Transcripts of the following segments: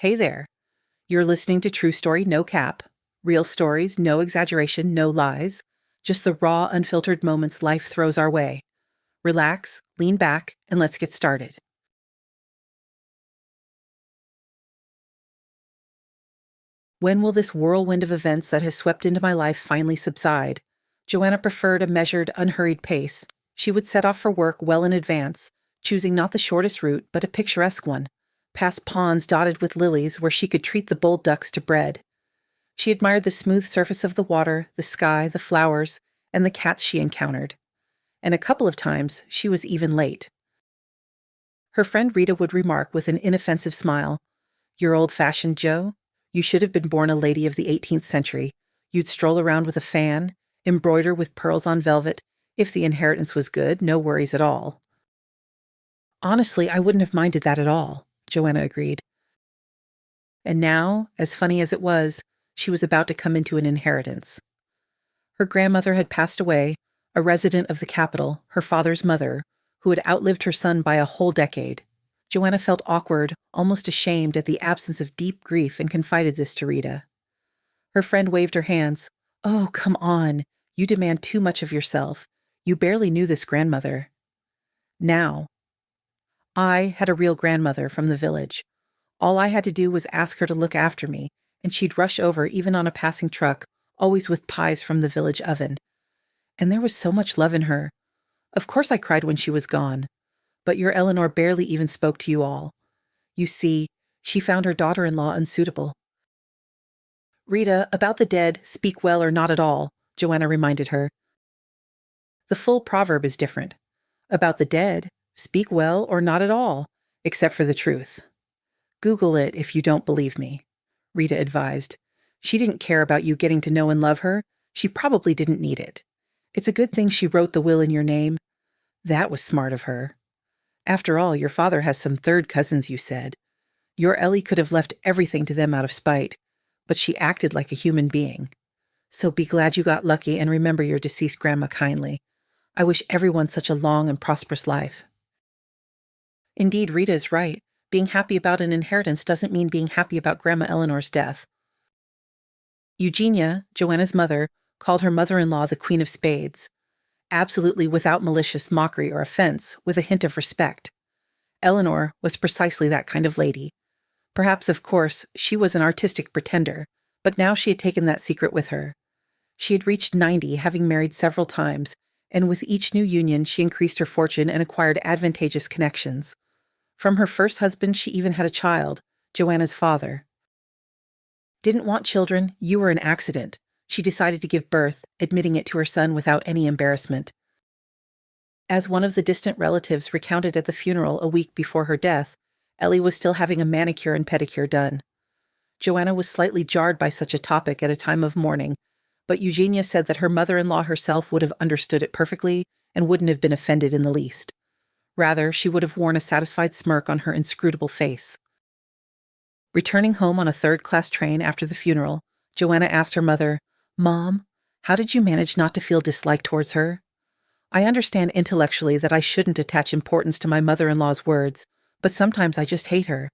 Hey there. You're listening to True Story No Cap. Real stories, no exaggeration, no lies. Just the raw, unfiltered moments life throws our way. Relax, lean back, and let's get started. When will this whirlwind of events that has swept into my life finally subside? Joanna preferred a measured, unhurried pace. She would set off for work well in advance, choosing not the shortest route, but a picturesque one, past ponds dotted with lilies where she could treat the bold ducks to bread. She admired the smooth surface of the water, the sky, the flowers, and the cats she encountered. And a couple of times she was even late. Her friend Rita would remark with an inoffensive smile, "You're old-fashioned, Joe. You should have been born a lady of the 18th century. You'd stroll around with a fan, embroider with pearls on velvet. If the inheritance was good, no worries at all." Honestly, I wouldn't have minded that at all, Joanna agreed. And now, as funny as it was, she was about to come into an inheritance. Her grandmother had passed away, a resident of the capital, her father's mother, who had outlived her son by a whole decade. Joanna felt awkward, almost ashamed at the absence of deep grief, and confided this to Rita. Her friend waved her hands. "Oh, come on. You demand too much of yourself. You barely knew this grandmother." Now, I had a real grandmother from the village. All I had to do was ask her to look after me, and she'd rush over even on a passing truck, always with pies from the village oven. And there was so much love in her. Of course I cried when she was gone. But your Eleanor barely even spoke to you all. You see, she found her daughter-in-law unsuitable. "Rita, about the dead, speak well or not at all," Joanna reminded her. "The full proverb is different. About the dead, speak well or not at all, except for the truth. Google it if you don't believe me," Rita advised. "She didn't care about you getting to know and love her. She probably didn't need it. It's a good thing she wrote the will in your name. That was smart of her. After all, your father has some third cousins, you said. Your Ellie could have left everything to them out of spite, but she acted like a human being. So be glad you got lucky and remember your deceased grandma kindly. I wish everyone such a long and prosperous life." Indeed, Rita is right. Being happy about an inheritance doesn't mean being happy about Grandma Eleanor's death. Eugenia, Joanna's mother, called her mother-in-law the Queen of Spades, absolutely without malicious mockery or offense, with a hint of respect. Eleanor was precisely that kind of lady. Perhaps, of course, she was an artistic pretender, but now she had taken that secret with her. She had reached 90, having married several times, and with each new union she increased her fortune and acquired advantageous connections. From her first husband she even had a child, Joanna's father. Didn't want children, you were an accident. She decided to give birth, admitting it to her son without any embarrassment. As one of the distant relatives recounted at the funeral a week before her death, Ellie was still having a manicure and pedicure done. Joanna was slightly jarred by such a topic at a time of mourning, but Eugenia said that her mother-in-law herself would have understood it perfectly and wouldn't have been offended in the least. Rather, she would have worn a satisfied smirk on her inscrutable face. Returning home on a third-class train after the funeral, Joanna asked her mother, "Mom, how did you manage not to feel dislike towards her? I understand intellectually that I shouldn't attach importance to my mother-in-law's words, but sometimes I just hate her."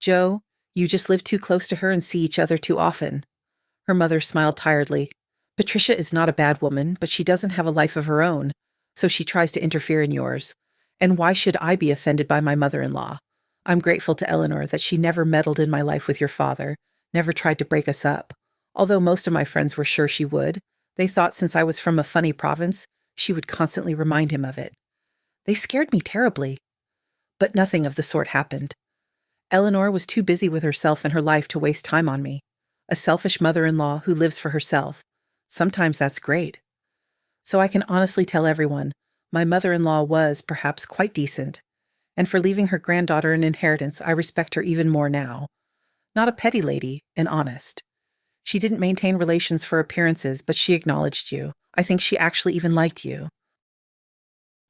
"Joe, you just live too close to her and see each other too often." Her mother smiled tiredly. "Patricia is not a bad woman, but she doesn't have a life of her own, so she tries to interfere in yours. And why should I be offended by my mother-in-law? I'm grateful to Eleanor that she never meddled in my life with your father, never tried to break us up. Although most of my friends were sure she would. They thought since I was from a funny province, she would constantly remind him of it. They scared me terribly. But nothing of the sort happened. Eleanor was too busy with herself and her life to waste time on me. A selfish mother-in-law who lives for herself. Sometimes that's great. So I can honestly tell everyone, my mother-in-law was, perhaps, quite decent. And for leaving her granddaughter an inheritance, I respect her even more now. Not a petty lady, and honest. She didn't maintain relations for appearances, but she acknowledged you. I think she actually even liked you."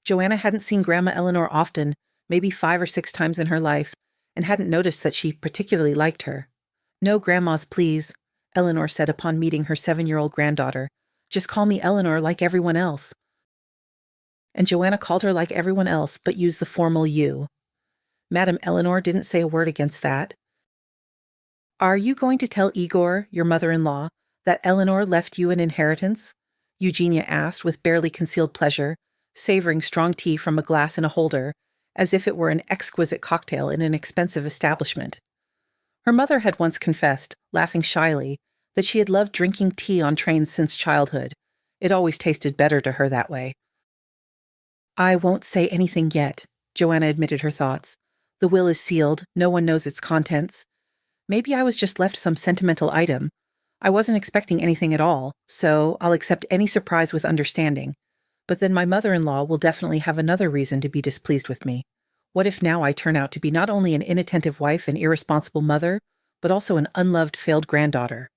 Joanna hadn't seen Grandma Eleanor often, maybe 5 or 6 times in her life, and hadn't noticed that she particularly liked her. "No grandmas, please," Eleanor said upon meeting her 7-year-old granddaughter. "Just call me Eleanor like everyone else." And Joanna called her like everyone else, but used the formal you. Madame Eleanor didn't say a word against that. Are you going to tell Igor, your mother-in-law, that Eleanor left you an inheritance? Eugenia asked with barely concealed pleasure, savoring strong tea from a glass in a holder, as if it were an exquisite cocktail in an expensive establishment. Her mother had once confessed, laughing shyly, that she had loved drinking tea on trains since childhood. It always tasted better to her that way. I won't say anything yet, Joanna admitted her thoughts. The will is sealed, no one knows its contents. Maybe I was just left some sentimental item. I wasn't expecting anything at all, so I'll accept any surprise with understanding. But then my mother-in-law will definitely have another reason to be displeased with me. What if now I turn out to be not only an inattentive wife and irresponsible mother, but also an unloved failed granddaughter?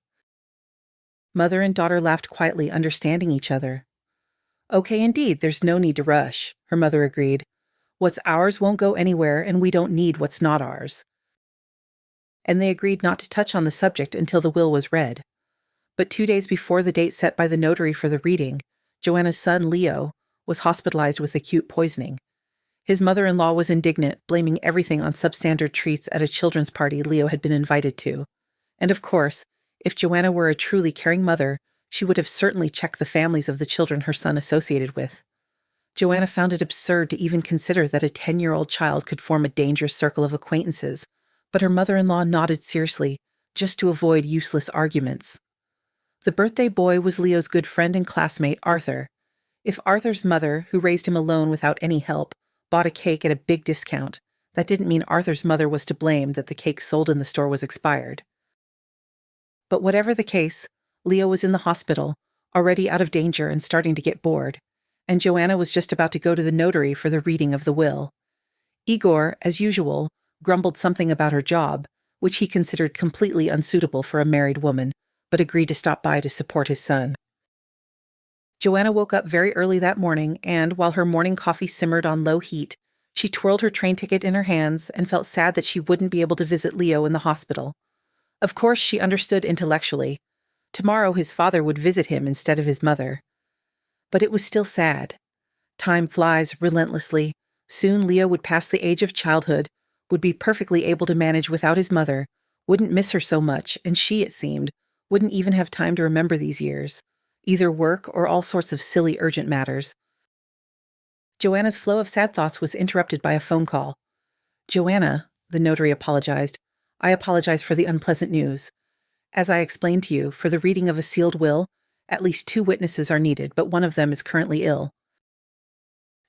Mother and daughter laughed quietly, understanding each other. Okay, indeed, there's no need to rush, her mother agreed. What's ours won't go anywhere, and we don't need what's not ours. And they agreed not to touch on the subject until the will was read. But 2 days before the date set by the notary for the reading, Joanna's son, Leo, was hospitalized with acute poisoning. His mother-in-law was indignant, blaming everything on substandard treats at a children's party Leo had been invited to. And of course, if Joanna were a truly caring mother, she would have certainly checked the families of the children her son associated with. Joanna found it absurd to even consider that a 10-year-old child could form a dangerous circle of acquaintances, but her mother-in-law nodded seriously, just to avoid useless arguments. The birthday boy was Leo's good friend and classmate, Arthur. If Arthur's mother, who raised him alone without any help, bought a cake at a big discount, that didn't mean Arthur's mother was to blame that the cake sold in the store was expired. But whatever the case, Leo was in the hospital, already out of danger and starting to get bored, and Joanna was just about to go to the notary for the reading of the will. Igor, as usual, grumbled something about her job, which he considered completely unsuitable for a married woman, but agreed to stop by to support his son. Joanna woke up very early that morning, and while her morning coffee simmered on low heat, she twirled her train ticket in her hands and felt sad that she wouldn't be able to visit Leo in the hospital. Of course, she understood intellectually. Tomorrow his father would visit him instead of his mother. But it was still sad. Time flies relentlessly. Soon Leo would pass the age of childhood, would be perfectly able to manage without his mother, wouldn't miss her so much, and she, it seemed, wouldn't even have time to remember these years, either work or all sorts of silly urgent matters. Joanna's flow of sad thoughts was interrupted by a phone call. Joanna, the notary apologized. I apologize for the unpleasant news. As I explained to you, for the reading of a sealed will, at least 2 witnesses are needed, but one of them is currently ill.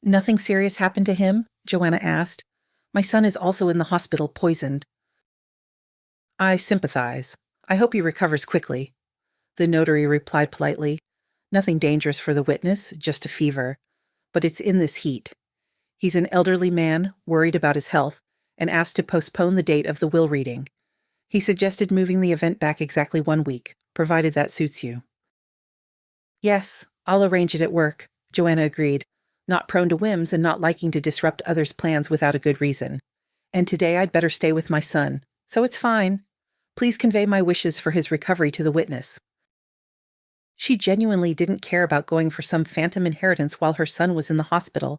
Nothing serious happened to him? Joanna asked. My son is also in the hospital, poisoned. I sympathize. I hope he recovers quickly. The notary replied politely. Nothing dangerous for the witness, just a fever. But it's in this heat. He's an elderly man, worried about his health, and asked to postpone the date of the will reading. He suggested moving the event back exactly 1 week, provided that suits you. Yes, I'll arrange it at work, Joanna agreed, not prone to whims and not liking to disrupt others' plans without a good reason. And today I'd better stay with my son, so it's fine. Please convey my wishes for his recovery to the witness. She genuinely didn't care about going for some phantom inheritance while her son was in the hospital.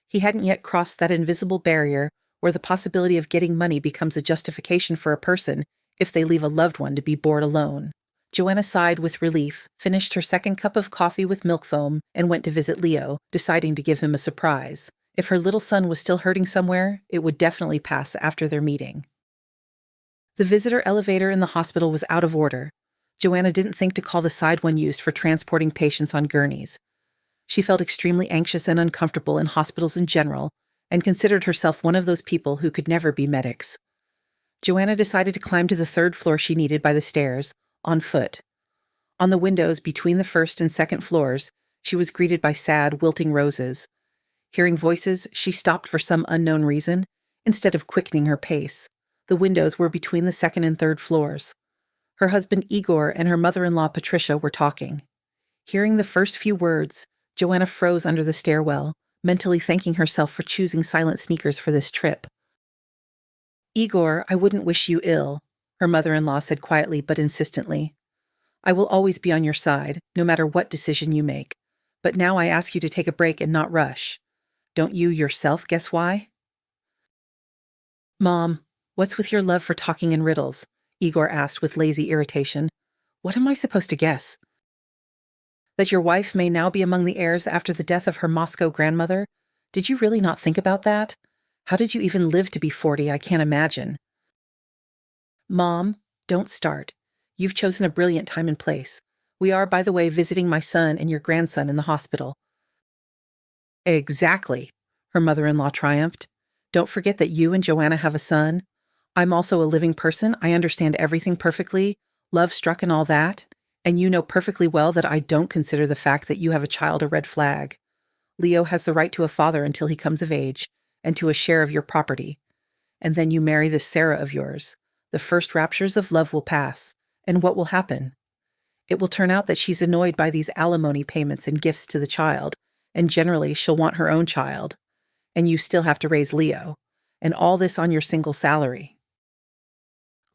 He hadn't yet crossed that invisible barrier where the possibility of getting money becomes a justification for a person if they leave a loved one to be bored alone. Joanna sighed with relief, finished her second cup of coffee with milk foam, and went to visit Leo, deciding to give him a surprise. If her little son was still hurting somewhere, it would definitely pass after their meeting. The visitor elevator in the hospital was out of order. Joanna didn't think to call the side one used for transporting patients on gurneys. She felt extremely anxious and uncomfortable in hospitals in general, and considered herself one of those people who could never be medics. Joanna decided to climb to the 3rd floor she needed by the stairs, on foot. On the windows between the 1st and 2nd floors, she was greeted by sad, wilting roses. Hearing voices, she stopped for some unknown reason, instead of quickening her pace. The windows were between the 2nd and 3rd floors. Her husband Igor and her mother-in-law Patricia were talking. Hearing the first few words, Joanna froze under the stairwell, mentally thanking herself for choosing silent sneakers for this trip. Igor, I wouldn't wish you ill, her mother-in-law said quietly but insistently. I will always be on your side, no matter what decision you make. But now I ask you to take a break and not rush. Don't you yourself guess why? Mom, what's with your love for talking in riddles? Igor asked with lazy irritation. What am I supposed to guess? That your wife may now be among the heirs after the death of her Moscow grandmother? Did you really not think about that? How did you even live to be 40? I can't imagine. Mom, don't start. You've chosen a brilliant time and place. We are, by the way, visiting my son and your grandson in the hospital. Exactly, her mother-in-law triumphed. Don't forget that you and Joanna have a son. I'm also a living person. I understand everything perfectly, love struck and all that. And you know perfectly well that I don't consider the fact that you have a child a red flag. Leo has the right to a father until he comes of age, and to a share of your property. And then you marry this Sarah of yours. The first raptures of love will pass. And what will happen? It will turn out that she's annoyed by these alimony payments and gifts to the child, and generally she'll want her own child. And you still have to raise Leo. And all this on your single salary.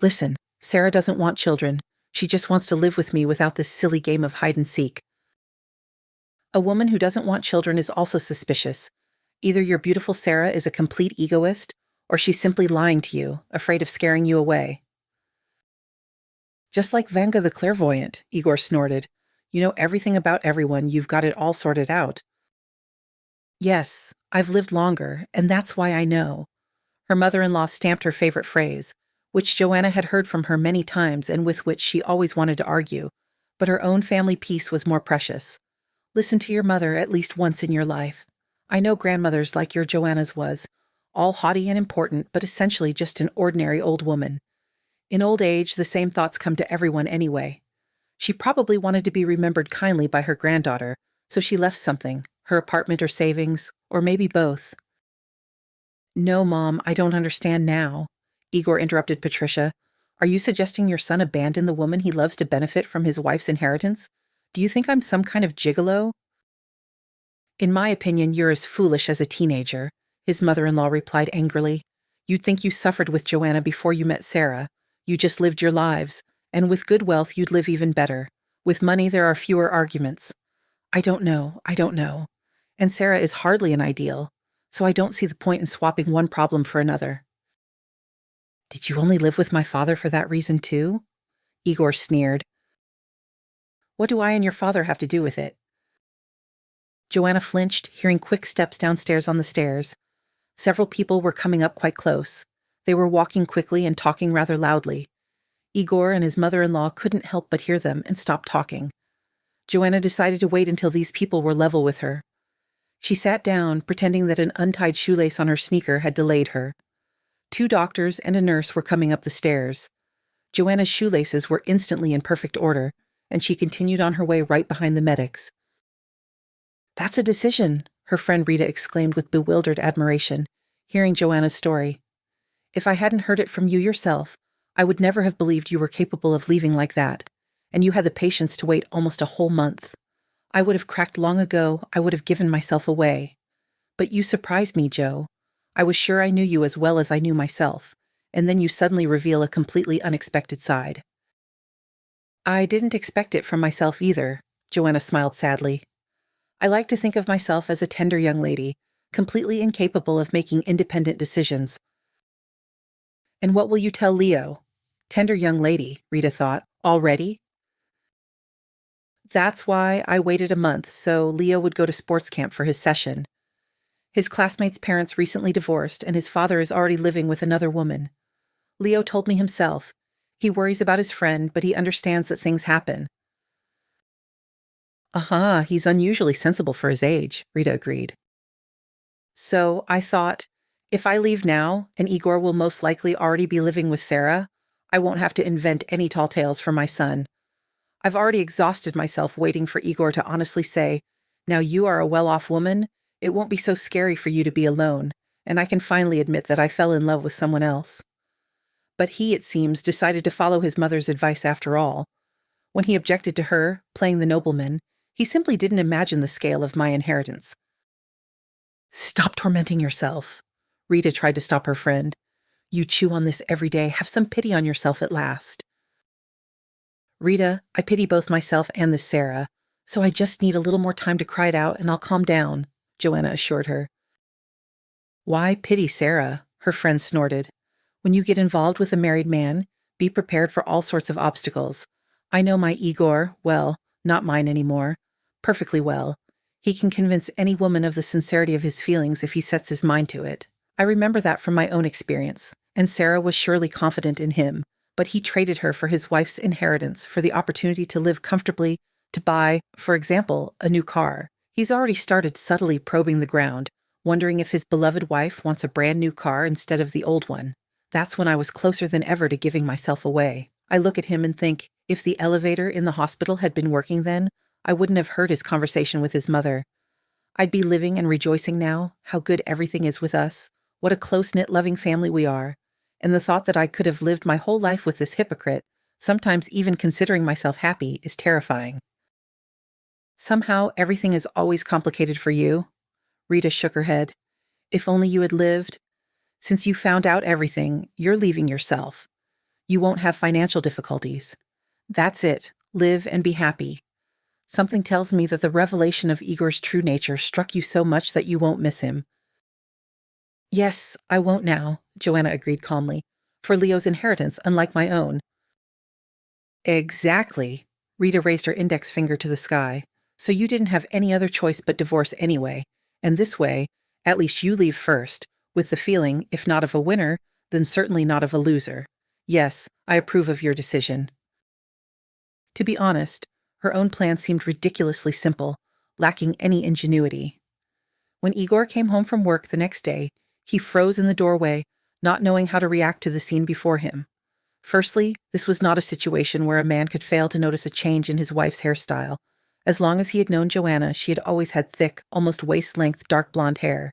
Listen, Sarah doesn't want children. She just wants to live with me without this silly game of hide and seek. A woman who doesn't want children is also suspicious. Either your beautiful Sarah is a complete egoist, or she's simply lying to you, afraid of scaring you away. Just like Vanga the clairvoyant, Igor snorted. You know everything about everyone, you've got it all sorted out. Yes, I've lived longer, and that's why I know. Her mother-in-law stamped her favorite phrase, which Joanna had heard from her many times and with which she always wanted to argue, but her own family peace was more precious. Listen to your mother at least once in your life. I know grandmothers like your Joanna's was, all haughty and important, but essentially just an ordinary old woman. In old age, the same thoughts come to everyone anyway. She probably wanted to be remembered kindly by her granddaughter, so she left something, her apartment or savings, or maybe both. No, Mom, I don't understand now, Igor interrupted Patricia. Are you suggesting your son abandon the woman he loves to benefit from his wife's inheritance? Do you think I'm some kind of gigolo? In my opinion, you're as foolish as a teenager, his mother-in-law replied angrily. You'd think you suffered with Joanna before you met Sarah. You just lived your lives, and with good wealth you'd live even better. With money there are fewer arguments. I don't know. And Sarah is hardly an ideal, so I don't see the point in swapping one problem for another. Did you only live with my father for that reason too? Igor sneered. What do I and your father have to do with it? Joanna flinched, hearing quick steps downstairs on the stairs. Several people were coming up quite close. They were walking quickly and talking rather loudly. Igor and his mother-in-law couldn't help but hear them and stop talking. Joanna decided to wait until these people were level with her. She sat down, pretending that an untied shoelace on her sneaker had delayed her. 2 doctors and a nurse were coming up the stairs. Joanna's shoelaces were instantly in perfect order, and she continued on her way right behind the medics. That's a decision, her friend Rita exclaimed with bewildered admiration, hearing Joanna's story. If I hadn't heard it from you yourself, I would never have believed you were capable of leaving like that, and you had the patience to wait almost a whole month. I would have cracked long ago, I would have given myself away. But you surprised me, Joe. I was sure I knew you as well as I knew myself, and then you suddenly reveal a completely unexpected side. I didn't expect it from myself either, Joanna smiled sadly. I like to think of myself as a tender young lady, completely incapable of making independent decisions. And what will you tell Leo? Tender young lady, Rita thought. Already? That's why I waited a month, so Leo would go to sports camp for his session. His classmate's parents recently divorced, and his father is already living with another woman. Leo told me himself. He worries about his friend, but he understands that things happen. He's unusually sensible for his age, Rita agreed. So I thought, if I leave now, and Igor will most likely already be living with Sarah, I won't have to invent any tall tales for my son. I've already exhausted myself waiting for Igor to honestly say, now you are a well-off woman, it won't be so scary for you to be alone, and I can finally admit that I fell in love with someone else. But he, it seems, decided to follow his mother's advice after all. When he objected to her, playing the nobleman, he simply didn't imagine the scale of my inheritance. Stop tormenting yourself. Rita tried to stop her friend. You chew on this every day. Have some pity on yourself at last. Rita, I pity both myself and this Sarah, so I just need a little more time to cry it out and I'll calm down, Joanna assured her. Why pity Sarah? Her friend snorted. When you get involved with a married man, Be prepared for all sorts of obstacles. I know my Igor, well, not mine anymore, perfectly well. He can convince any woman of the sincerity of his feelings if he sets his mind to it. I remember that from my own experience, and Sarah was surely confident in him, but he traded her for his wife's inheritance, for the opportunity to live comfortably, to buy, for example, a new car. He's already started subtly probing the ground, wondering if his beloved wife wants a brand new car instead of the old one. That's when I was closer than ever to giving myself away. I look at him and think, if the elevator in the hospital had been working then, I wouldn't have heard his conversation with his mother. I'd be living and rejoicing now, how good everything is with us, what a close-knit, loving family we are, and the thought that I could have lived my whole life with this hypocrite, sometimes even considering myself happy, is terrifying. Somehow, everything is always complicated for you. Rita shook her head. If only you had lived. Since you found out everything, you're leaving yourself. You won't have financial difficulties. That's it. Live and be happy. Something tells me that the revelation of Igor's true nature struck you so much that you won't miss him. Yes, I won't now, Joanna agreed calmly, for Leo's inheritance, unlike my own. Exactly. Rita raised her index finger to the sky. So you didn't have any other choice but divorce anyway. And this way, at least you leave first, with the feeling, if not of a winner, then certainly not of a loser. Yes, I approve of your decision. To be honest, her own plan seemed ridiculously simple, lacking any ingenuity. When Igor came home from work the next day, he froze in the doorway, not knowing how to react to the scene before him. Firstly, this was not a situation where a man could fail to notice a change in his wife's hairstyle. As long as he had known Joanna, she had always had thick, almost waist-length dark blonde hair.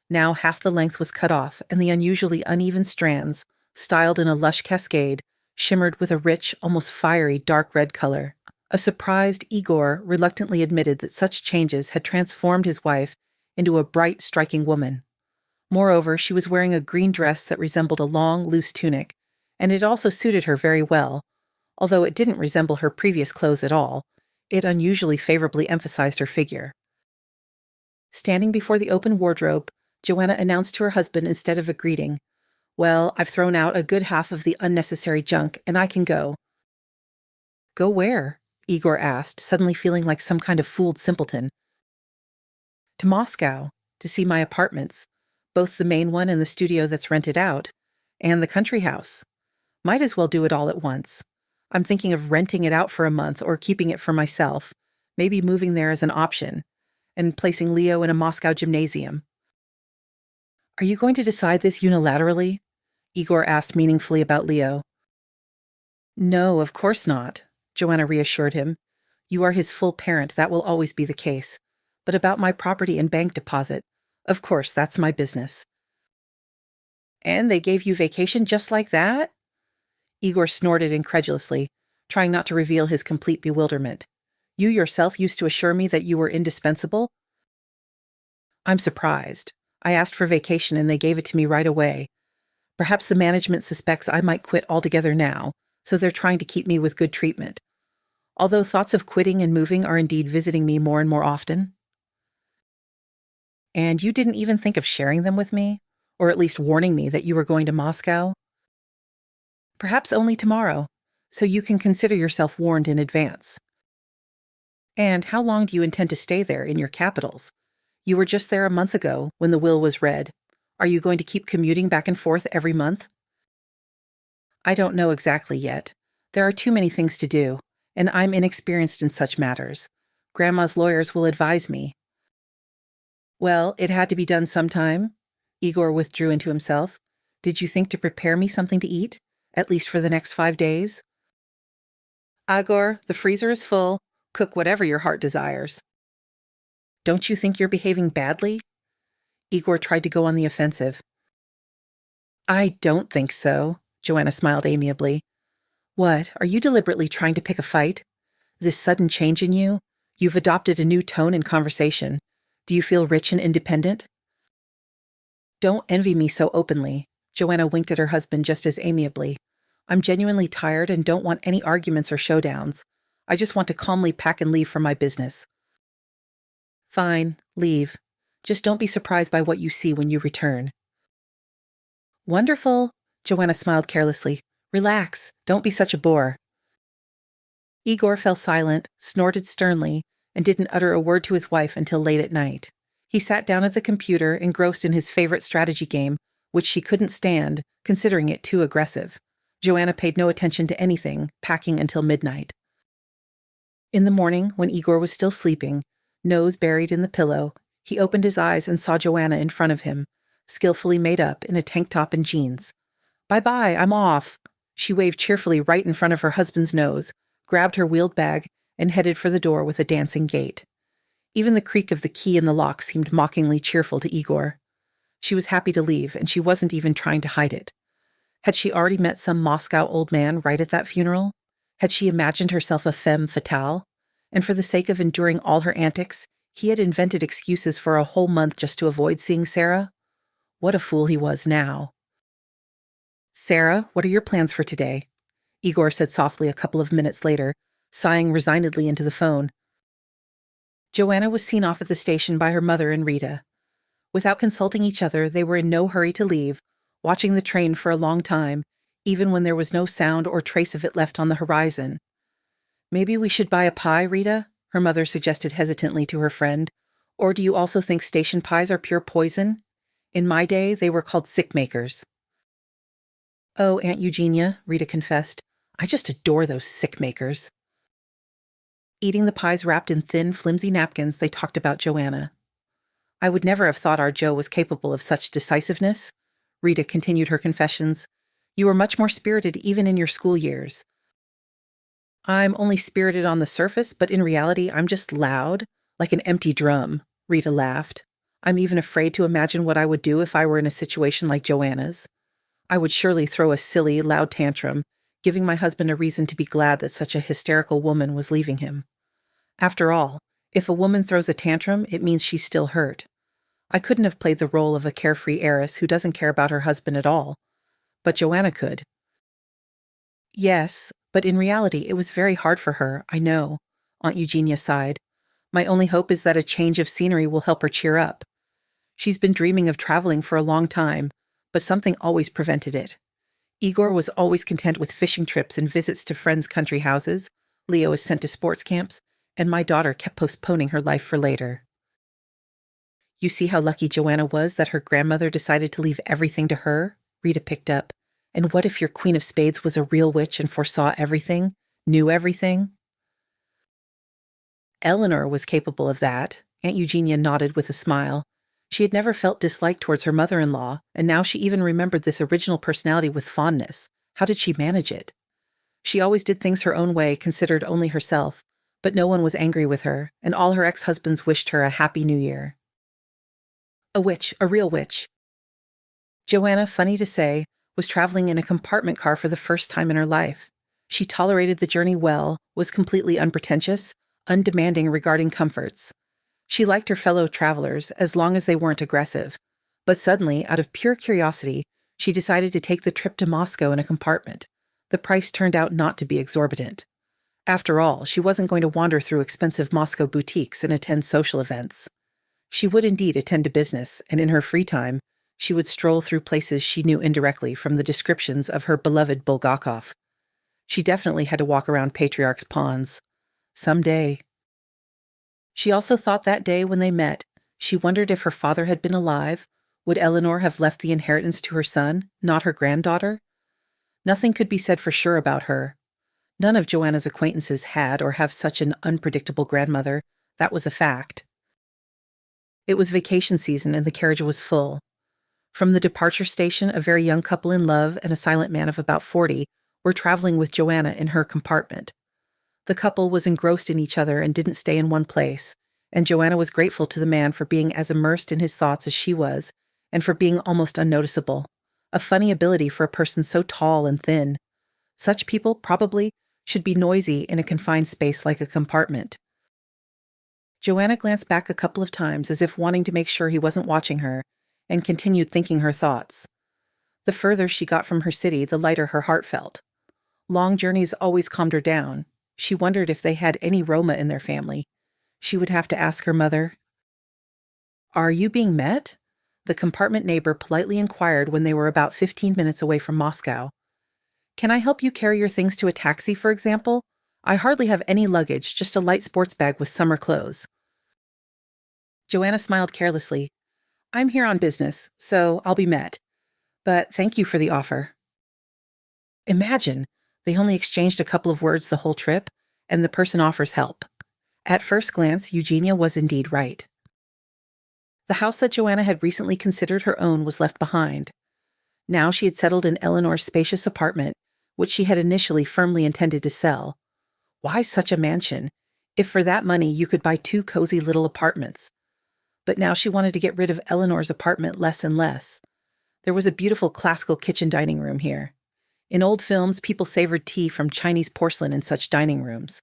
Now half the length was cut off, and the unusually uneven strands, styled in a lush cascade, shimmered with a rich, almost fiery dark red color. A surprised Igor reluctantly admitted that such changes had transformed his wife into a bright, striking woman. Moreover, she was wearing a green dress that resembled a long, loose tunic, and it also suited her very well. Although it didn't resemble her previous clothes at all, it unusually favorably emphasized her figure. Standing before the open wardrobe, Joanna announced to her husband instead of a greeting, "Well, I've thrown out a good half of the unnecessary junk, and I can go." "Go where?" Igor asked, suddenly feeling like some kind of fooled simpleton. "To Moscow, to see my apartments, both the main one and the studio that's rented out, and the country house. Might as well do it all at once. I'm thinking of renting it out for a month or keeping it for myself, maybe moving there as an option, and placing Leo in a Moscow gymnasium." "Are you going to decide this unilaterally?" Igor asked meaningfully about Leo. "No, of course not," Joanna reassured him. "You are his full parent, that will always be the case. But about my property and bank deposit, of course, that's my business." "And they gave you vacation just like that?" Igor snorted incredulously, trying not to reveal his complete bewilderment. "You yourself used to assure me that you were indispensable." "I'm surprised. I asked for vacation and they gave it to me right away. Perhaps the management suspects I might quit altogether now, so they're trying to keep me with good treatment. Although thoughts of quitting and moving are indeed visiting me more and more often." "And you didn't even think of sharing them with me? Or at least warning me that you were going to Moscow?" "Perhaps only tomorrow, so you can consider yourself warned in advance." "And how long do you intend to stay there, in your capitals? You were just there a month ago, when the will was read. Are you going to keep commuting back and forth every month?" "I don't know exactly yet. There are too many things to do, and I'm inexperienced in such matters. Grandma's lawyers will advise me." "Well, it had to be done sometime." Igor withdrew into himself. "Did you think to prepare me something to eat, at least for the next 5 days?" "Igor, the freezer is full. Cook whatever your heart desires." "Don't you think you're behaving badly?" Igor tried to go on the offensive. "I don't think so," Joanna smiled amiably. "What, are you deliberately trying to pick a fight? This sudden change in you? You've adopted a new tone in conversation. Do you feel rich and independent?" "Don't envy me so openly." Joanna winked at her husband just as amiably. "I'm genuinely tired and don't want any arguments or showdowns. I just want to calmly pack and leave for my business." "Fine, leave. Just don't be surprised by what you see when you return." "Wonderful," Joanna smiled carelessly. Relax, don't be such a bore. Igor fell silent, snorted sternly, and didn't utter a word to his wife until late at night. He sat down at the computer, engrossed in his favorite strategy game, which she couldn't stand, considering it too aggressive. Joanna paid no attention to anything, packing until midnight. In the morning, when Igor was still sleeping, nose buried in the pillow, he opened his eyes and saw Joanna in front of him, skillfully made up in a tank top and jeans. Bye-bye, I'm off. She waved cheerfully right in front of her husband's nose, grabbed her wheeled bag, and headed for the door with a dancing gait. Even the creak of the key in the lock seemed mockingly cheerful to Igor. She was happy to leave, and she wasn't even trying to hide it. Had she already met some Moscow old man right at that funeral? Had she imagined herself a femme fatale? And for the sake of enduring all her antics, he had invented excuses for a whole month just to avoid seeing Sarah? What a fool he was now. Sarah, what are your plans for today? Igor said softly a couple of minutes later, sighing resignedly into the phone. Joanna was seen off at the station by her mother and Rita. Without consulting each other, they were in no hurry to leave, watching the train for a long time, even when there was no sound or trace of it left on the horizon. Maybe we should buy a pie, Rita? Her mother suggested hesitantly to her friend. Or do you also think station pies are pure poison? In my day, they were called sick makers. Oh, Aunt Eugenia, Rita confessed, I just adore those sick makers. Eating the pies wrapped in thin, flimsy napkins, they talked about Joanna. I would never have thought our Jo was capable of such decisiveness. Rita continued her confessions. You were much more spirited even in your school years. I'm only spirited on the surface, but in reality, I'm just loud, like an empty drum, Rita laughed. I'm even afraid to imagine what I would do if I were in a situation like Joanna's. I would surely throw a silly, loud tantrum, giving my husband a reason to be glad that such a hysterical woman was leaving him. After all, if a woman throws a tantrum, it means she's still hurt. I couldn't have played the role of a carefree heiress who doesn't care about her husband at all. But Joanna could. Yes, but in reality, it was very hard for her, I know, Aunt Eugenia sighed. My only hope is that a change of scenery will help her cheer up. She's been dreaming of traveling for a long time, but something always prevented it. Igor was always content with fishing trips and visits to friends' country houses, Leo was sent to sports camps, and my daughter kept postponing her life for later. You see how lucky Joanna was that her grandmother decided to leave everything to her? Rita picked up. And what if your Queen of Spades was a real witch and foresaw everything, knew everything? Eleanor was capable of that. Aunt Eugenia nodded with a smile. She had never felt dislike towards her mother-in-law, and now she even remembered this original personality with fondness. How did she manage it? She always did things her own way, considered only herself, but no one was angry with her, and all her ex-husbands wished her a happy new year. A witch, a real witch. Joanna, funny to say, was traveling in a compartment car for the first time in her life. She tolerated the journey well, was completely unpretentious, undemanding regarding comforts. She liked her fellow travelers as long as they weren't aggressive. But suddenly, out of pure curiosity, she decided to take the trip to Moscow in a compartment. The price turned out not to be exorbitant. After all, she wasn't going to wander through expensive Moscow boutiques and attend social events. She would indeed attend to business, and in her free time, she would stroll through places she knew indirectly from the descriptions of her beloved Bulgakov. She definitely had to walk around Patriarch's Ponds. Someday. She also thought that day when they met, she wondered if her father had been alive, would Eleanor have left the inheritance to her son, not her granddaughter? Nothing could be said for sure about her. None of Joanna's acquaintances had or have such an unpredictable grandmother. That was a fact. It was vacation season and the carriage was full. From the departure station, a very young couple in love and a silent man of about 40 were traveling with Joanna in her compartment. The couple was engrossed in each other and didn't stay in one place, and Joanna was grateful to the man for being as immersed in his thoughts as she was, and for being almost unnoticeable. A funny ability for a person so tall and thin. Such people, probably, should be noisy in a confined space like a compartment. Joanna glanced back a couple of times as if wanting to make sure he wasn't watching her, and continued thinking her thoughts. The further she got from her city, the lighter her heart felt. Long journeys always calmed her down. She wondered if they had any Roma in their family. She would have to ask her mother. "Are you being met?" The compartment neighbor politely inquired when they were about 15 minutes away from Moscow. Can I help you carry your things to a taxi, for example? I hardly have any luggage, just a light sports bag with summer clothes. Joanna smiled carelessly. I'm here on business, so I'll be met. But thank you for the offer. Imagine, they only exchanged a couple of words the whole trip, and the person offers help. At first glance, Eugenia was indeed right. The house that Joanna had recently considered her own was left behind. Now she had settled in Eleanor's spacious apartment, which she had initially firmly intended to sell. Why such a mansion, if for that money you could buy 2 cozy little apartments? But now she wanted to get rid of Eleanor's apartment less and less. There was a beautiful classical kitchen dining room here. In old films, people savored tea from Chinese porcelain in such dining rooms.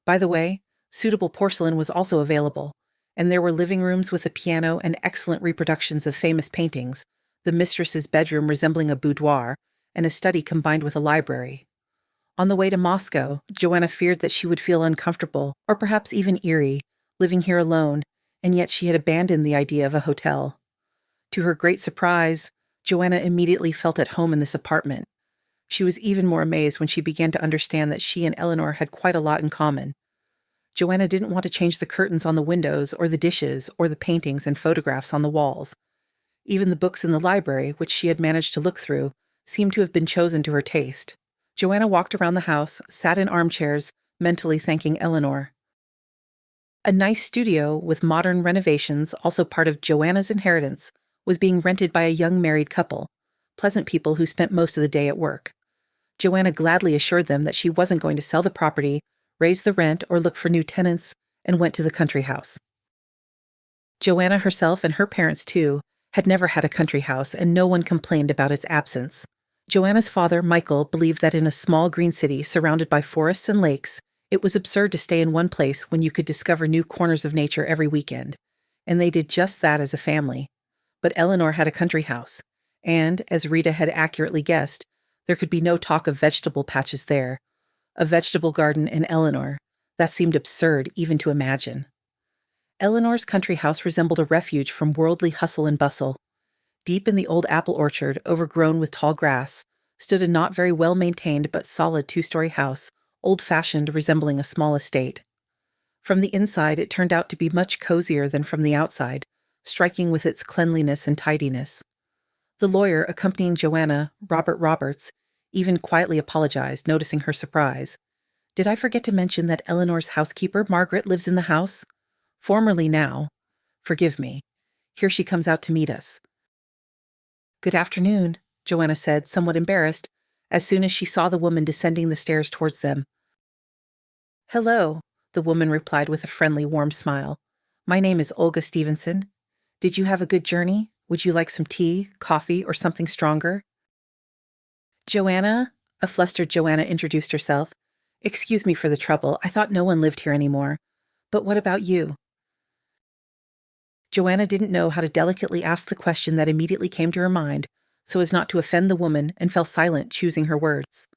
By the way, suitable porcelain was also available, and there were living rooms with a piano and excellent reproductions of famous paintings, the mistress's bedroom resembling a boudoir, and a study combined with a library. On the way to Moscow, Joanna feared that she would feel uncomfortable, or perhaps even eerie, living here alone, and yet she had abandoned the idea of a hotel. To her great surprise, Joanna immediately felt at home in this apartment. She was even more amazed when she began to understand that she and Eleanor had quite a lot in common. Joanna didn't want to change the curtains on the windows or the dishes or the paintings and photographs on the walls. Even the books in the library, which she had managed to look through, seemed to have been chosen to her taste. Joanna walked around the house, sat in armchairs, mentally thanking Eleanor. A nice studio with modern renovations, also part of Joanna's inheritance, was being rented by a young married couple, pleasant people who spent most of the day at work. Joanna gladly assured them that she wasn't going to sell the property, raise the rent, or look for new tenants, and went to the country house. Joanna herself, and her parents too, had never had a country house, and no one complained about its absence. Joanna's father, Michael, believed that in a small green city surrounded by forests and lakes, it was absurd to stay in one place when you could discover new corners of nature every weekend. And they did just that as a family. But Eleanor had a country house, and, as Rita had accurately guessed, there could be no talk of vegetable patches there. A vegetable garden in Eleanor. That seemed absurd even to imagine. Eleanor's country house resembled a refuge from worldly hustle and bustle. Deep in the old apple orchard, overgrown with tall grass, stood a not very well-maintained but solid 2-story house, old-fashioned, resembling a small estate. From the inside, it turned out to be much cozier than from the outside, striking with its cleanliness and tidiness. The lawyer accompanying Joanna, Robert Roberts, even quietly apologized, noticing her surprise. "Did I forget to mention that Eleanor's housekeeper, Margaret, lives in the house? Formerly now. Forgive me. Here she comes out to meet us." "Good afternoon," Joanna said, somewhat embarrassed, as soon as she saw the woman descending the stairs towards them. "Hello," the woman replied with a friendly, warm smile. "My name is Olga Stevenson. Did you have a good journey? Would you like some tea, coffee, or something stronger?" "Joanna," a flustered Joanna introduced herself. "Excuse me for the trouble. I thought no one lived here anymore. But what about you?" Joanna didn't know how to delicately ask the question that immediately came to her mind, so as not to offend the woman, and fell silent, choosing her words.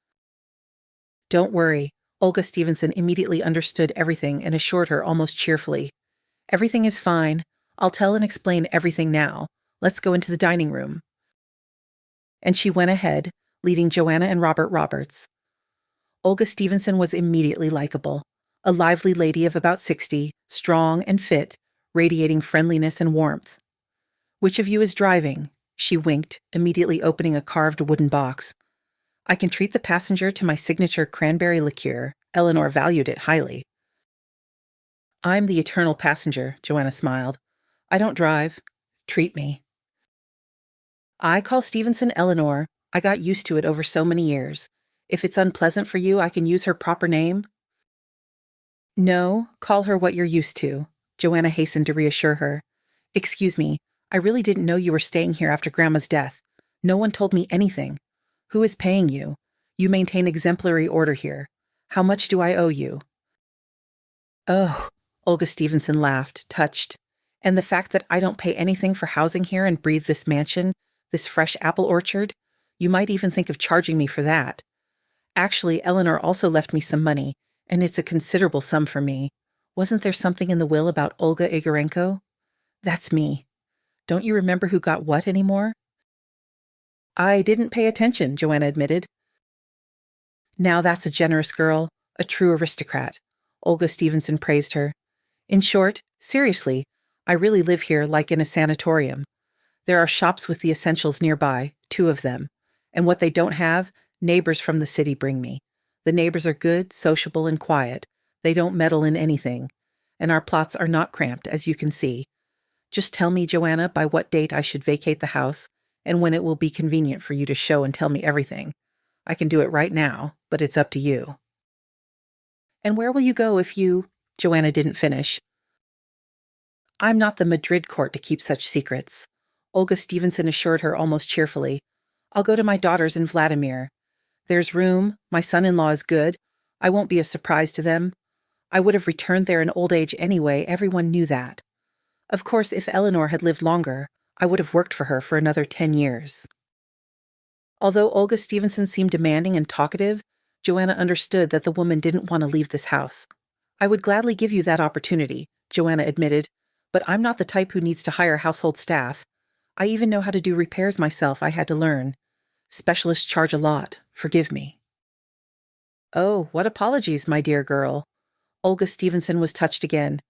"Don't worry." Olga Stevenson immediately understood everything and assured her almost cheerfully. "Everything is fine. I'll tell and explain everything now. Let's go into the dining room." And she went ahead, leading Joanna and Robert Roberts. Olga Stevenson was immediately likable, a lively lady of about 60, strong and fit, radiating friendliness and warmth. "Which of you is driving?" She winked, immediately opening a carved wooden box. "I can treat the passenger to my signature cranberry liqueur." Eleanor valued it highly. "I'm the eternal passenger," Joanna smiled. "I don't drive. Treat me." "I call Stevenson Eleanor. I got used to it over so many years. If it's unpleasant for you, I can use her proper name." "No, call her what you're used to," Joanna hastened to reassure her. "Excuse me, I really didn't know you were staying here after Grandma's death. No one told me anything. Who is paying you? You maintain exemplary order here. How much do I owe you?" "Oh," Olga Stevenson laughed, touched. "And the fact that I don't pay anything for housing here and breathe this mansion, this fresh apple orchard? You might even think of charging me for that. Actually, Eleanor also left me some money, and it's a considerable sum for me. Wasn't there something in the will about Olga Igorenko? That's me. Don't you remember who got what anymore?" "I didn't pay attention," Joanna admitted. Now that's a generous girl, a true aristocrat. Olga Stevenson praised her. In short, seriously, I really live here like in a sanatorium. There are shops with the essentials nearby, 2 of them. And what they don't have, neighbors from the city bring me. The neighbors are good, sociable, and quiet. They don't meddle in anything. And our plots are not cramped, as you can see. Just tell me, Joanna, by what date I should vacate the house, and when it will be convenient for you to show and tell me everything. I can do it right now, but it's up to you. And where will you go if you— Joanna didn't finish. I'm not the Madrid court to keep such secrets. Olga Stevenson assured her almost cheerfully. I'll go to my daughters in Vladimir. There's room, my son-in-law is good. I won't be a surprise to them. I would have returned there in old age anyway, everyone knew that. Of course, if Eleanor had lived longer, I would have worked for her for another 10 years. Although Olga Stevenson seemed demanding and talkative, Joanna understood that the woman didn't want to leave this house. I would gladly give you that opportunity, Joanna admitted, but I'm not the type who needs to hire household staff. I even know how to do repairs myself. I had to learn. Specialists charge a lot. Forgive me. Oh, what apologies, my dear girl. Olga Stevenson was touched again.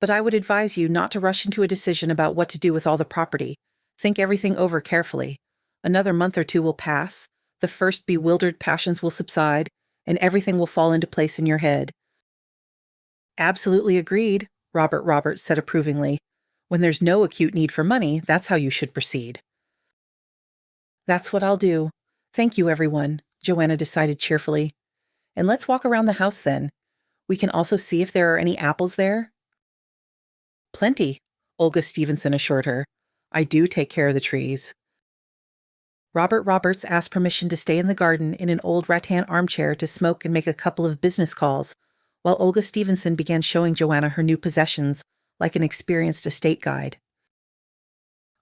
But I would advise you not to rush into a decision about what to do with all the property. Think everything over carefully. Another month or 2 will pass, the first bewildered passions will subside, and everything will fall into place in your head. Absolutely agreed, Robert Roberts said approvingly. When there's no acute need for money, that's how you should proceed. That's what I'll do. Thank you, everyone, Joanna decided cheerfully. And let's walk around the house then. We can also see if there are any apples there. Plenty, Olga Stevenson assured her. I do take care of the trees. Robert Roberts asked permission to stay in the garden in an old rattan armchair to smoke and make a couple of business calls, while Olga Stevenson began showing Joanna her new possessions like an experienced estate guide.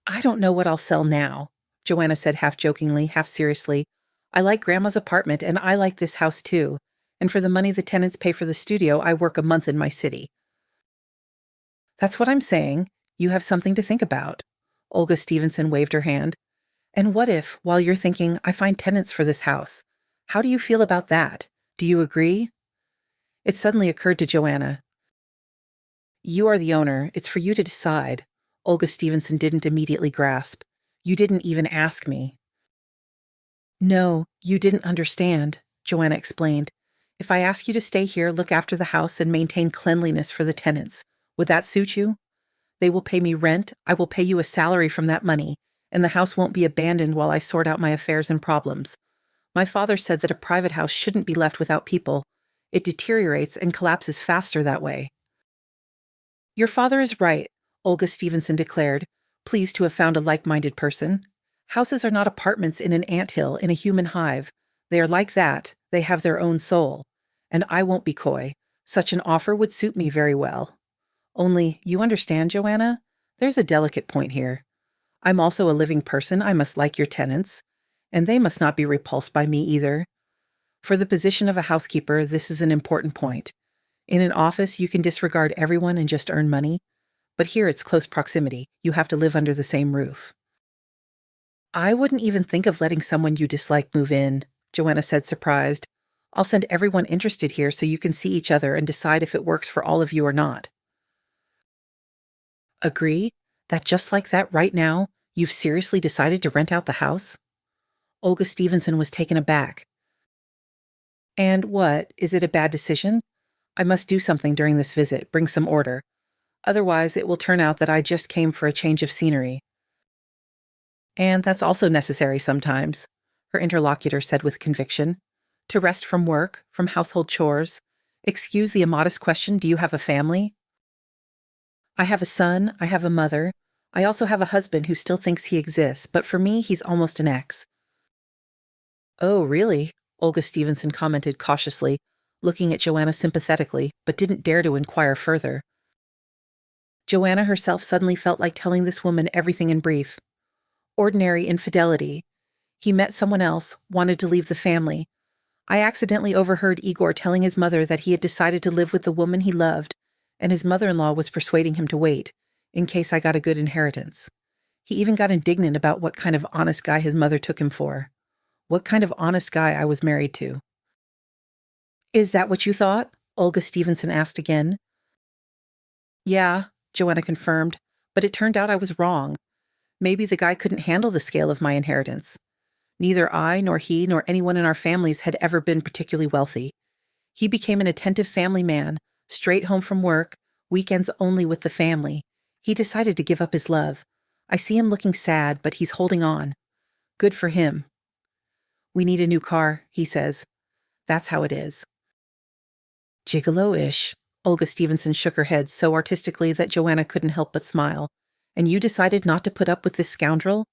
I don't know what I'll sell now, Joanna said half-jokingly, half-seriously. I like Grandma's apartment, and I like this house too. And for the money the tenants pay for the studio, I work a month in my city. That's what I'm saying. You have something to think about. Olga Stevenson waved her hand. And what if, while you're thinking, I find tenants for this house? How do you feel about that? Do you agree? It suddenly occurred to Joanna. You are the owner. It's for you to decide. Olga Stevenson didn't immediately grasp. You didn't even ask me. No, you didn't understand, Joanna explained. If I ask you to stay here, look after the house, and maintain cleanliness for the tenants, would that suit you? They will pay me rent, I will pay you a salary from that money, and the house won't be abandoned while I sort out my affairs and problems. My father said that a private house shouldn't be left without people. It deteriorates and collapses faster that way. Your father is right, Olga Stevenson declared, pleased to have found a like-minded person. Houses are not apartments in an anthill in a human hive. They are like that. They have their own soul. And I won't be coy. Such an offer would suit me very well. Only, you understand, Joanna? There's a delicate point here. I'm also a living person. I must like your tenants. And they must not be repulsed by me either. For the position of a housekeeper, this is an important point. In an office, you can disregard everyone and just earn money. But here it's close proximity. You have to live under the same roof. I wouldn't even think of letting someone you dislike move in, Joanna said, surprised. I'll send everyone interested here so you can see each other and decide if it works for all of you or not. Agree? That just like that right now, you've seriously decided to rent out the house? Olga Stevenson was taken aback. And what, is it a bad decision? I must do something during this visit, bring some order. Otherwise, it will turn out that I just came for a change of scenery. And that's also necessary sometimes, her interlocutor said with conviction. To rest from work, from household chores. Excuse the immodest question, do you have a family? I have a son, I have a mother. I also have a husband who still thinks he exists, but for me, he's almost an ex. Oh, really? Olga Stevenson commented cautiously, looking at Joanna sympathetically, but didn't dare to inquire further. Joanna herself suddenly felt like telling this woman everything in brief. Ordinary infidelity. He met someone else, wanted to leave the family. I accidentally overheard Igor telling his mother that he had decided to live with the woman he loved, and his mother-in-law was persuading him to wait, in case I got a good inheritance. He even got indignant about what kind of honest guy his mother took him for. What kind of honest guy I was married to. Is that what you thought? Olga Stevenson asked again. Yeah, Joanna confirmed, but it turned out I was wrong. Maybe the guy couldn't handle the scale of my inheritance. Neither I nor he nor anyone in our families had ever been particularly wealthy. He became an attentive family man, straight home from work, weekends only with the family. He decided to give up his love. I see him looking sad, but he's holding on. Good for him. We need a new car, he says. That's how it is. Gigolo-ish. Olga Stevenson shook her head so artistically that Joanna couldn't help but smile. And you decided not to put up with this scoundrel?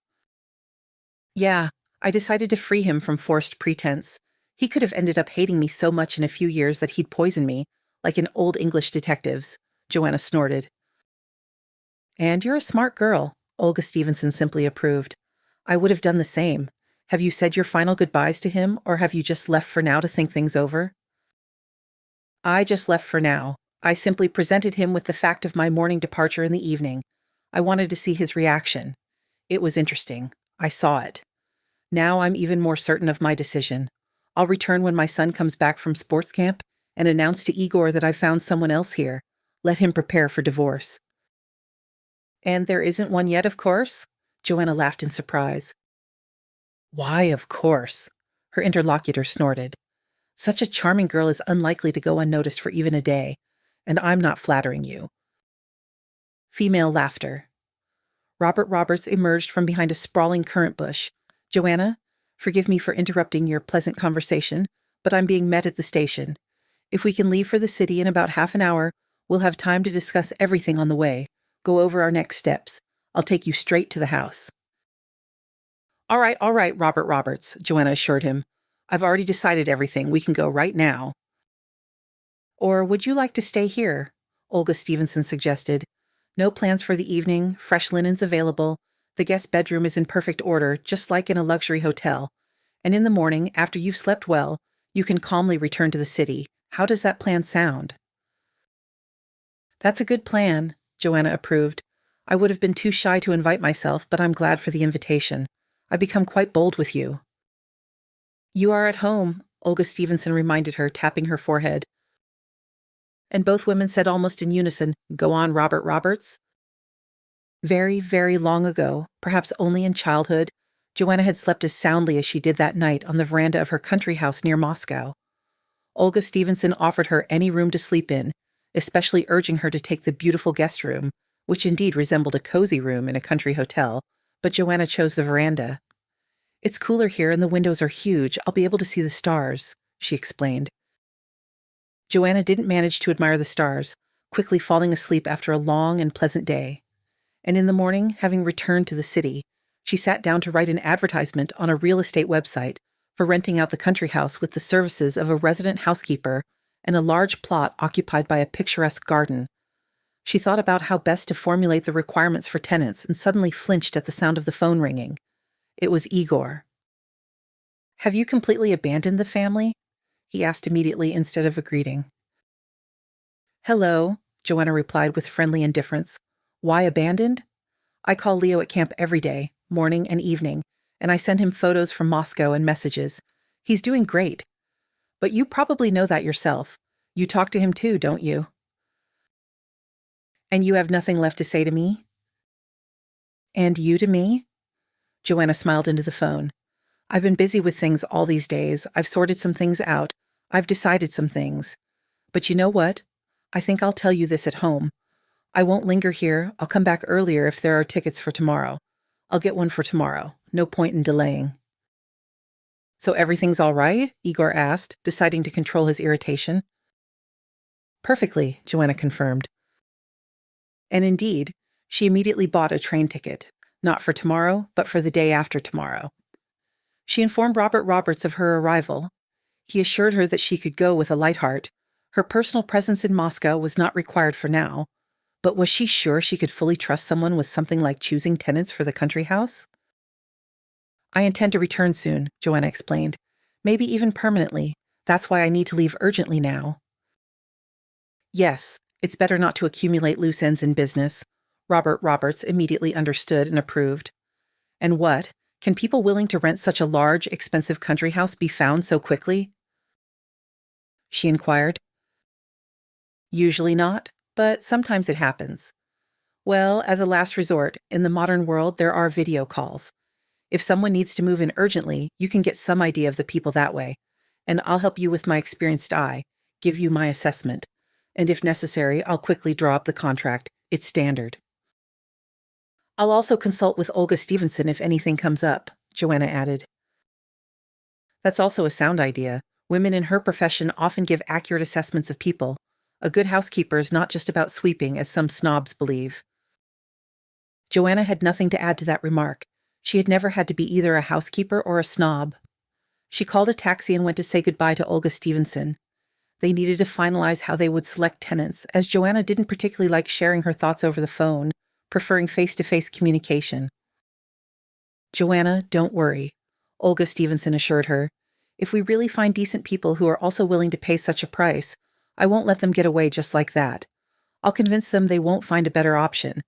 Yeah, I decided to free him from forced pretense. He could have ended up hating me so much in a few years that he'd poison me, like in old English detectives, Joanna snorted. And you're a smart girl, Olga Stevenson simply approved. I would have done the same. Have you said your final goodbyes to him, or have you just left for now to think things over? I just left for now. I simply presented him with the fact of my morning departure in the evening. I wanted to see his reaction. It was interesting. I saw it. Now I'm even more certain of my decision. I'll return when my son comes back from sports camp and announce to Igor that I've found someone else here. Let him prepare for divorce. And there isn't one yet, of course? Joanna laughed in surprise. Why, of course? Her interlocutor snorted. Such a charming girl is unlikely to go unnoticed for even a day, and I'm not flattering you. Female laughter. Robert Roberts emerged from behind a sprawling currant bush. Joanna, forgive me for interrupting your pleasant conversation, but I'm being met at the station. If we can leave for the city in about half an hour, we'll have time to discuss everything on the way, go over our next steps. I'll take you straight to the house. All right, Robert Roberts, Joanna assured him. I've already decided everything. We can go right now. Or would you like to stay here? Olga Stevenson suggested. No plans for the evening, fresh linens available. The guest bedroom is in perfect order, just like in a luxury hotel. And in the morning, after you've slept well, you can calmly return to the city. How does that plan sound? That's a good plan, Joanna approved. I would have been too shy to invite myself, but I'm glad for the invitation. I've become quite bold with you. You are at home, Olga Stevenson reminded her, tapping her forehead. And both women said almost in unison, Go on, Robert Roberts. Very, very long ago, perhaps only in childhood, Joanna had slept as soundly as she did that night on the veranda of her country house near Moscow. Olga Stevenson offered her any room to sleep in, especially urging her to take the beautiful guest room, which indeed resembled a cozy room in a country hotel, but Joanna chose the veranda. It's cooler here and the windows are huge. I'll be able to see the stars, she explained. Joanna didn't manage to admire the stars, quickly falling asleep after a long and pleasant day. And in the morning, having returned to the city, she sat down to write an advertisement on a real estate website for renting out the country house with the services of a resident housekeeper and a large plot occupied by a picturesque garden. She thought about how best to formulate the requirements for tenants and suddenly flinched at the sound of the phone ringing. It was Igor. Have you completely abandoned the family? He asked immediately instead of a greeting. Hello, Joanna replied with friendly indifference. Why abandoned? I call Leo at camp every day, morning and evening, and I send him photos from Moscow and messages. He's doing great. But you probably know that yourself. You talk to him too, don't you? And you have nothing left to say to me? And you to me? Joanna smiled into the phone. I've been busy with things all these days. I've sorted some things out. I've decided some things. But you know what? I think I'll tell you this at home. I won't linger here. I'll come back earlier if there are tickets for tomorrow. I'll get one for tomorrow. No point in delaying. So everything's all right? Igor asked, deciding to control his irritation. Perfectly, Joanna confirmed. And indeed, she immediately bought a train ticket, not for tomorrow, but for the day after tomorrow. She informed Robert Roberts of her arrival. He assured her that she could go with a light heart. Her personal presence in Moscow was not required for now, but was she sure she could fully trust someone with something like choosing tenants for the country house? I intend to return soon, Joanna explained. Maybe even permanently. That's why I need to leave urgently now. Yes, it's better not to accumulate loose ends in business. Robert Roberts immediately understood and approved. And what? Can people willing to rent such a large, expensive country house be found so quickly? she inquired. Usually not, but sometimes it happens. Well, as a last resort, in the modern world, there are video calls. If someone needs to move in urgently, you can get some idea of the people that way. And I'll help you with my experienced eye, give you my assessment. And if necessary, I'll quickly draw up the contract. It's standard. I'll also consult with Olga Stevenson if anything comes up, Joanna added. That's also a sound idea. Women in her profession often give accurate assessments of people. A good housekeeper is not just about sweeping, as some snobs believe. Joanna had nothing to add to that remark. She had never had to be either a housekeeper or a snob. She called a taxi and went to say goodbye to Olga Stevenson. They needed to finalize how they would select tenants, as Joanna didn't particularly like sharing her thoughts over the phone, preferring face-to-face communication. Joanna, don't worry, Olga Stevenson assured her. If we really find decent people who are also willing to pay such a price, I won't let them get away just like that. I'll convince them they won't find a better option.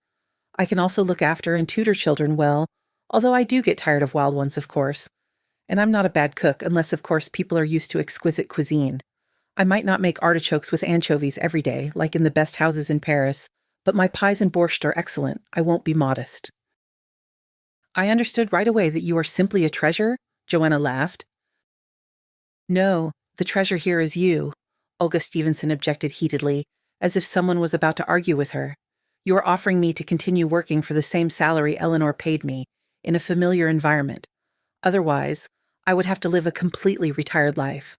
I can also look after and tutor children well, although I do get tired of wild ones, of course. And I'm not a bad cook, unless, of course, people are used to exquisite cuisine. I might not make artichokes with anchovies every day, like in the best houses in Paris, but my pies and borscht are excellent. I won't be modest. I understood right away that you are simply a treasure, Joanna laughed. No, the treasure here is you, Olga Stevenson objected heatedly, as if someone was about to argue with her. You are offering me to continue working for the same salary Eleanor paid me, in a familiar environment. Otherwise, I would have to live a completely retired life.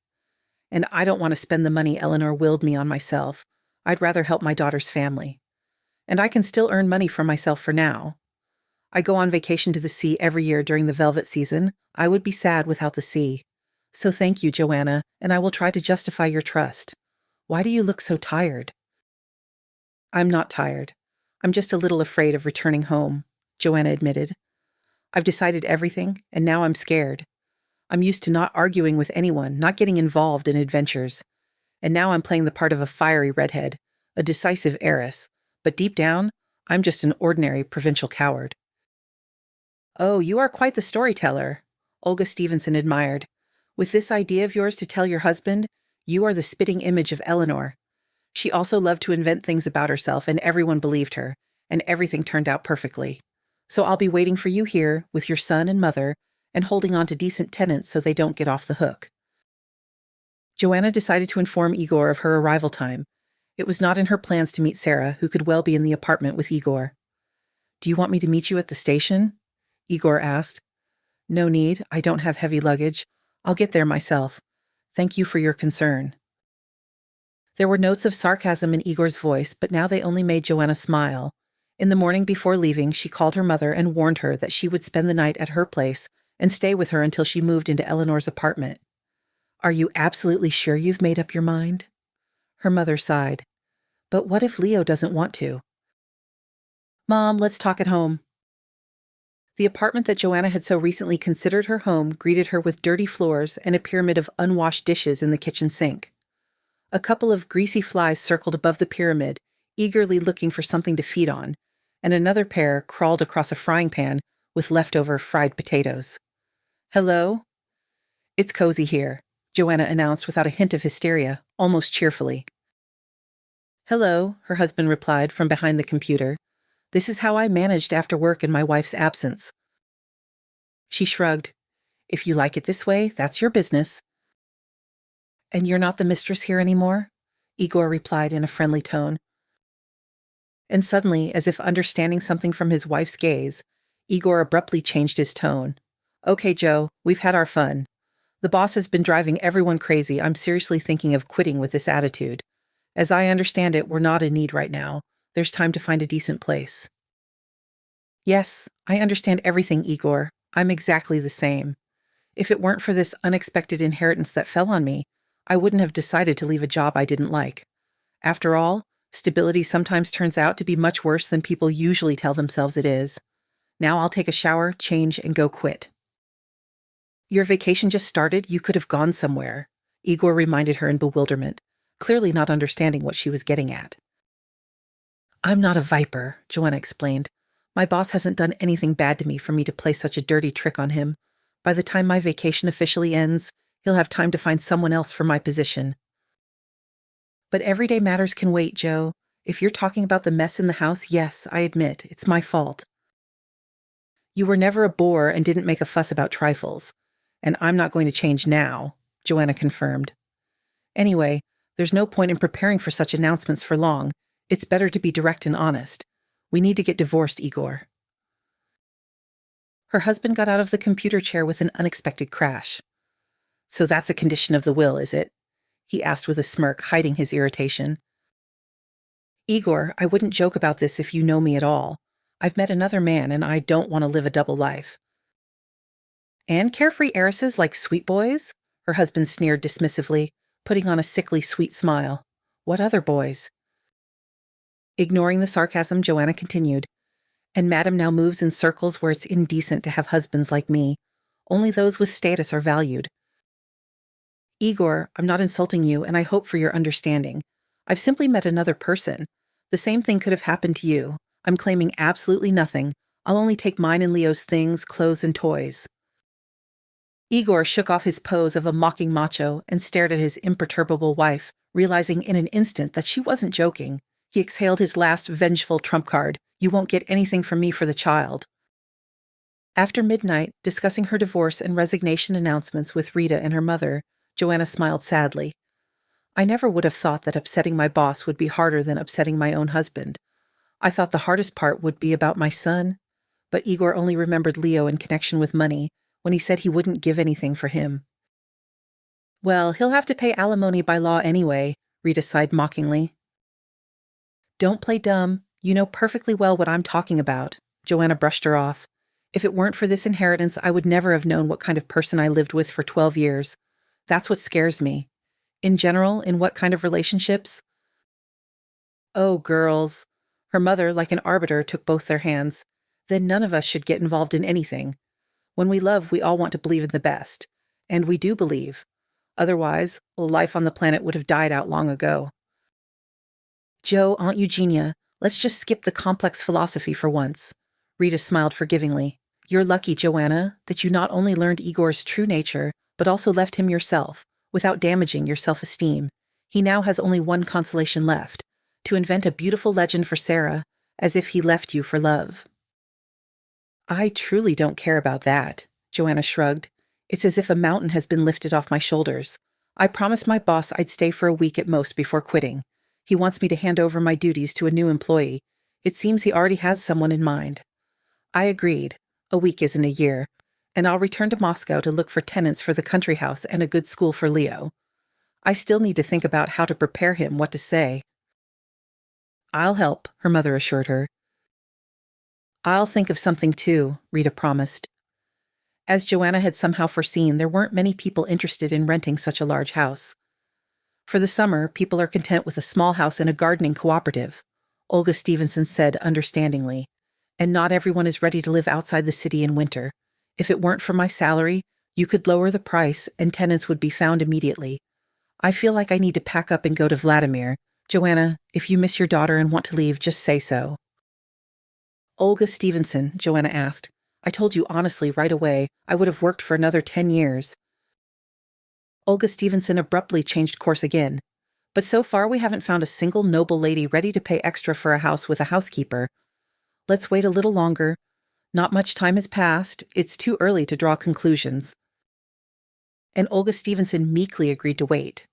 And I don't want to spend the money Eleanor willed me on myself. I'd rather help my daughter's family. And I can still earn money for myself for now. I go on vacation to the sea every year during the velvet season. I would be sad without the sea. So thank you, Joanna, and I will try to justify your trust. Why do you look so tired? I'm not tired. I'm just a little afraid of returning home, Joanna admitted. I've decided everything, and now I'm scared. I'm used to not arguing with anyone, not getting involved in adventures. And now I'm playing the part of a fiery redhead, a decisive heiress. But deep down, I'm just an ordinary provincial coward. Oh, you are quite the storyteller, Olga Stevenson admired. With this idea of yours to tell your husband, you are the spitting image of Eleanor. She also loved to invent things about herself, and everyone believed her, and everything turned out perfectly. So I'll be waiting for you here, with your son and mother, and holding on to decent tenants so they don't get off the hook. Joanna decided to inform Igor of her arrival time. It was not in her plans to meet Sarah, who could well be in the apartment with Igor. Do you want me to meet you at the station? Igor asked. No need, I don't have heavy luggage. I'll get there myself. Thank you for your concern. There were notes of sarcasm in Igor's voice, but now they only made Joanna smile. In the morning before leaving, she called her mother and warned her that she would spend the night at her place and stay with her until she moved into Eleanor's apartment. Are you absolutely sure you've made up your mind? Her mother sighed. But what if Leo doesn't want to? Mom, let's talk at home. The apartment that Joanna had so recently considered her home greeted her with dirty floors and a pyramid of unwashed dishes in the kitchen sink. A couple of greasy flies circled above the pyramid, eagerly looking for something to feed on, and another pair crawled across a frying pan with leftover fried potatoes. Hello? It's cozy here, Joanna announced without a hint of hysteria, almost cheerfully. Hello, her husband replied from behind the computer. This is how I managed after work in my wife's absence. She shrugged. If you like it this way, that's your business. And you're not the mistress here anymore? Igor replied in a friendly tone. And suddenly, as if understanding something from his wife's gaze, Igor abruptly changed his tone. Okay, Joe, we've had our fun. The boss has been driving everyone crazy. I'm seriously thinking of quitting with this attitude. As I understand it, we're not in need right now. There's time to find a decent place. Yes, I understand everything, Igor. I'm exactly the same. If it weren't for this unexpected inheritance that fell on me, I wouldn't have decided to leave a job I didn't like. After all, stability sometimes turns out to be much worse than people usually tell themselves it is. Now I'll take a shower, change, and go quit. Your vacation just started. You could have gone somewhere, Igor reminded her in bewilderment, clearly not understanding what she was getting at. I'm not a viper, Joanna explained. My boss hasn't done anything bad to me for me to play such a dirty trick on him. By the time my vacation officially ends, he'll have time to find someone else for my position. But everyday matters can wait, Joe. If you're talking about the mess in the house, yes, I admit, it's my fault. You were never a bore and didn't make a fuss about trifles. And I'm not going to change now, Joanna confirmed. Anyway, there's no point in preparing for such announcements for long. It's better to be direct and honest. We need to get divorced, Igor. Her husband got out of the computer chair with an unexpected crash. So that's a condition of the will, is it? He asked with a smirk, hiding his irritation. Igor, I wouldn't joke about this if you know me at all. I've met another man and I don't want to live a double life. And carefree heiresses like sweet boys? Her husband sneered dismissively, putting on a sickly sweet smile. What other boys? Ignoring the sarcasm, Joanna continued. And Madam now moves in circles where it's indecent to have husbands like me. Only those with status are valued. Igor, I'm not insulting you, and I hope for your understanding. I've simply met another person. The same thing could have happened to you. I'm claiming absolutely nothing. I'll only take mine and Leo's things, clothes, and toys. Igor shook off his pose of a mocking macho and stared at his imperturbable wife, realizing in an instant that she wasn't joking. He exhaled his last vengeful trump card. You won't get anything from me for the child. After midnight, discussing her divorce and resignation announcements with Rita and her mother, Joanna smiled sadly. I never would have thought that upsetting my boss would be harder than upsetting my own husband. I thought the hardest part would be about my son, but Igor only remembered Leo in connection with money when he said he wouldn't give anything for him. Well, he'll have to pay alimony by law anyway, Rita sighed mockingly. Don't play dumb. You know perfectly well what I'm talking about. Joanna brushed her off. If it weren't for this inheritance, I would never have known what kind of person I lived with for 12 years. That's what scares me. In general, in what kind of relationships? Oh, girls. Her mother, like an arbiter, took both their hands. Then none of us should get involved in anything. When we love, we all want to believe in the best. And we do believe. Otherwise, life on the planet would have died out long ago. Joe, Aunt Eugenia, let's just skip the complex philosophy for once. Rita smiled forgivingly. You're lucky, Joanna, that you not only learned Igor's true nature, but also left him yourself, without damaging your self-esteem. He now has only one consolation left, to invent a beautiful legend for Sarah, as if he left you for love. I truly don't care about that, Joanna shrugged. It's as if a mountain has been lifted off my shoulders. I promised my boss I'd stay for a week at most before quitting. He wants me to hand over my duties to a new employee. It seems he already has someone in mind. I agreed. A week isn't a year. And I'll return to Moscow to look for tenants for the country house and a good school for Leo. I still need to think about how to prepare him what to say. I'll help, her mother assured her. I'll think of something too, Rita promised. As Joanna had somehow foreseen, there weren't many people interested in renting such a large house. For the summer, people are content with a small house and a gardening cooperative, Olga Stevenson said understandingly. And not everyone is ready to live outside the city in winter. If it weren't for my salary, you could lower the price and tenants would be found immediately. I feel like I need to pack up and go to Vladimir. Joanna, if you miss your daughter and want to leave, just say so. Olga Stevenson, Joanna asked. I told you honestly right away, I would have worked for another 10 years. Olga Stevenson abruptly changed course again. But so far we haven't found a single noble lady ready to pay extra for a house with a housekeeper. Let's wait a little longer. Not much time has passed. It's too early to draw conclusions. And Olga Stevenson meekly agreed to wait.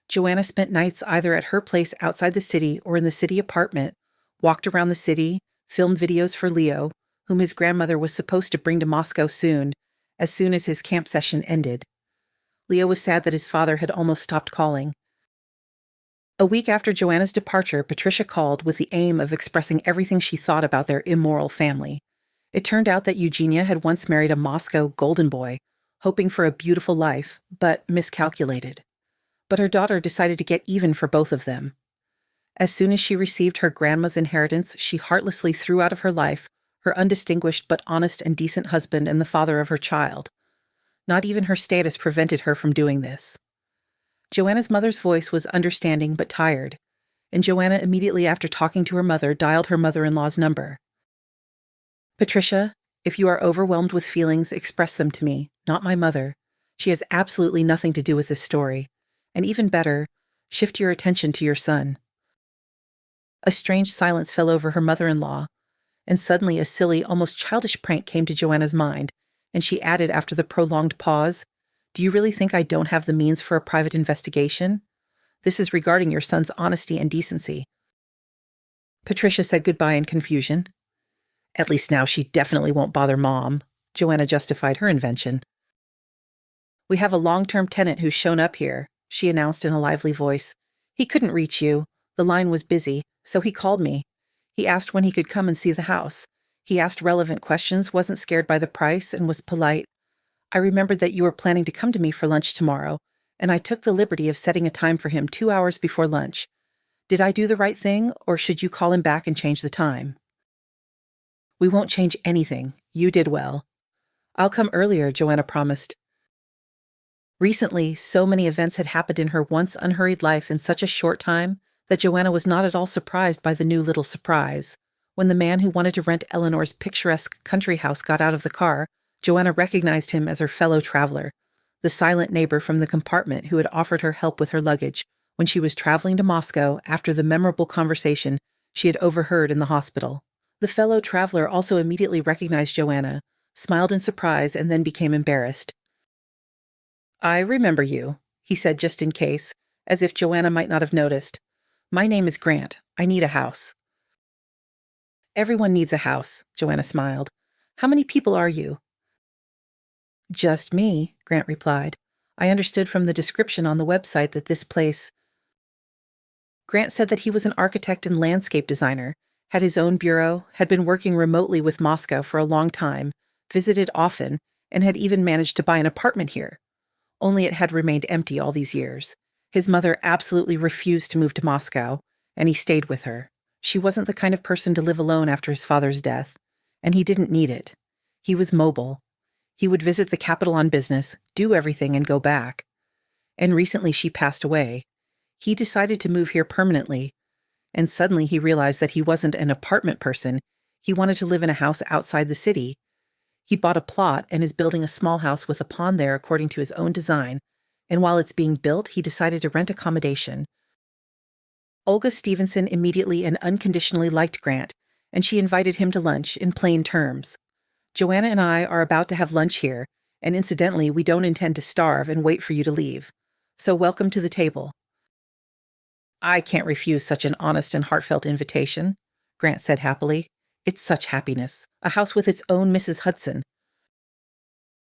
Joanna spent nights either at her place outside the city or in the city apartment, walked around the city, filmed videos for Leo, whom his grandmother was supposed to bring to Moscow soon as his camp session ended. Leo was sad that his father had almost stopped calling. A week after Joanna's departure, Patricia called with the aim of expressing everything she thought about their immoral family. It turned out that Eugenia had once married a Moscow golden boy, hoping for a beautiful life, but miscalculated. But her daughter decided to get even for both of them. As soon as she received her grandma's inheritance, she heartlessly threw out of her life her undistinguished but honest and decent husband and the father of her child. Not even her status prevented her from doing this. Joanna's mother's voice was understanding but tired, and Joanna immediately after talking to her mother dialed her mother-in-law's number. Patricia, if you are overwhelmed with feelings, express them to me, not my mother. She has absolutely nothing to do with this story. And even better, Shift your attention to your son." A strange silence fell over her mother-in-law, and suddenly a silly, almost childish prank came to Joanna's mind, and she added after the prolonged pause, "Do you really think I don't have the means for a private investigation? This is regarding your son's honesty and decency." Patricia said goodbye in confusion. "At least now she definitely won't bother Mom," Joanna justified her invention. "We have a long-term tenant who's shown up here," she announced in a lively voice. "He couldn't reach you. The line was busy, so he called me. He asked when he could come and see the house. He asked relevant questions, wasn't scared by the price, and was polite. I remembered that you were planning to come to me for lunch tomorrow, and I took the liberty of setting a time for him 2 hours before lunch. Did I do the right thing, or should you call him back and change the time?" "We won't change anything. You did well." "I'll come earlier," Joanna promised. Recently, so many events had happened in her once unhurried life in such a short time that Joanna was not at all surprised by the new little surprise. When the man who wanted to rent Eleanor's picturesque country house got out of the car, Joanna recognized him as her fellow traveler, the silent neighbor from the compartment who had offered her help with her luggage when she was traveling to Moscow after the memorable conversation she had overheard in the hospital. The fellow traveler also immediately recognized Joanna, smiled in surprise, and then became embarrassed. "I remember you," he said just in case, as if Joanna might not have noticed. "My name is Grant. I need a house." "Everyone needs a house," Joanna smiled. "How many people are you?" "Just me," Grant replied. "I understood from the description on the website that this place—" Grant said that he was an architect and landscape designer, had his own bureau, had been working remotely with Moscow for a long time, visited often, and had even managed to buy an apartment here. Only it had remained empty all these years. His mother absolutely refused to move to Moscow, and he stayed with her. She wasn't the kind of person to live alone after his father's death, and he didn't need it. He was mobile. He would visit the capital on business, do everything, and go back. And recently she passed away. He decided to move here permanently, and suddenly he realized that he wasn't an apartment person. He wanted to live in a house outside the city. He bought a plot and is building a small house with a pond there according to his own design, and while it's being built, he decided to rent accommodation. Olga Stevenson immediately and unconditionally liked Grant, and she invited him to lunch in plain terms. "Joanna and I are about to have lunch here, and incidentally, we don't intend to starve and wait for you to leave. So welcome to the table." "I can't refuse such an honest and heartfelt invitation," Grant said happily. "It's such happiness. A house with its own Mrs. Hudson."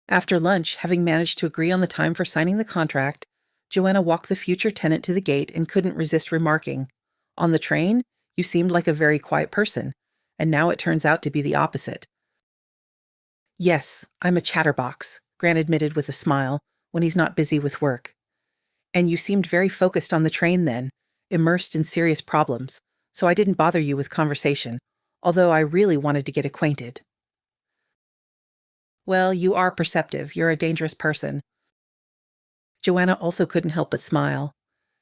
After lunch, having managed to agree on the time for signing the contract, Joanna walked the future tenant to the gate and couldn't resist remarking, "On the train, you seemed like a very quiet person, and now it turns out to be the opposite." "Yes, I'm a chatterbox," Grant admitted with a smile, when he's not busy with work. "And you seemed very focused on the train then, immersed in serious problems, so I didn't bother you with conversation, although I really wanted to get acquainted." "Well, you are perceptive. You're a dangerous person." Joanna also couldn't help but smile.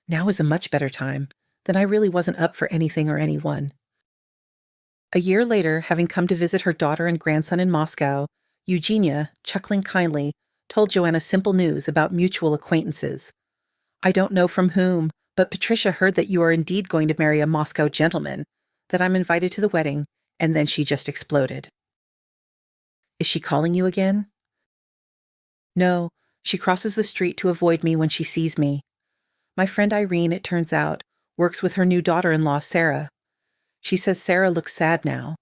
Now is a much better time. Then I really wasn't up for anything or anyone. A year later, having come to visit her daughter and grandson in Moscow, Eugenia, chuckling kindly, told Joanna simple news about mutual acquaintances. "I don't know from whom, but Patricia heard that you are indeed going to marry a Moscow gentleman, that I'm invited to the wedding," and then she just exploded. "Is she calling you again?" "No, she crosses the street to avoid me when she sees me. My friend Irene, it turns out, works with her new daughter-in-law, Sarah. She says Sarah looks sad now.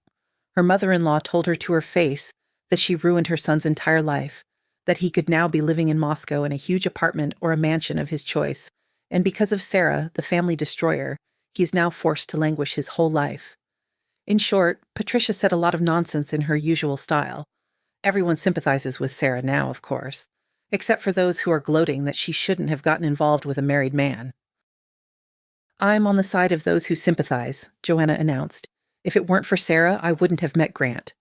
Her mother-in-law told her to her face that she ruined her son's entire life, that he could now be living in Moscow in a huge apartment or a mansion of his choice, and because of Sarah, the family destroyer, he is now forced to languish his whole life. In short, Patricia said a lot of nonsense in her usual style. Everyone sympathizes with Sarah now, of course, except for those who are gloating that she shouldn't have gotten involved with a married man." "I'm on the side of those who sympathize," Joanna announced. "If it weren't for Sarah, I wouldn't have met Grant."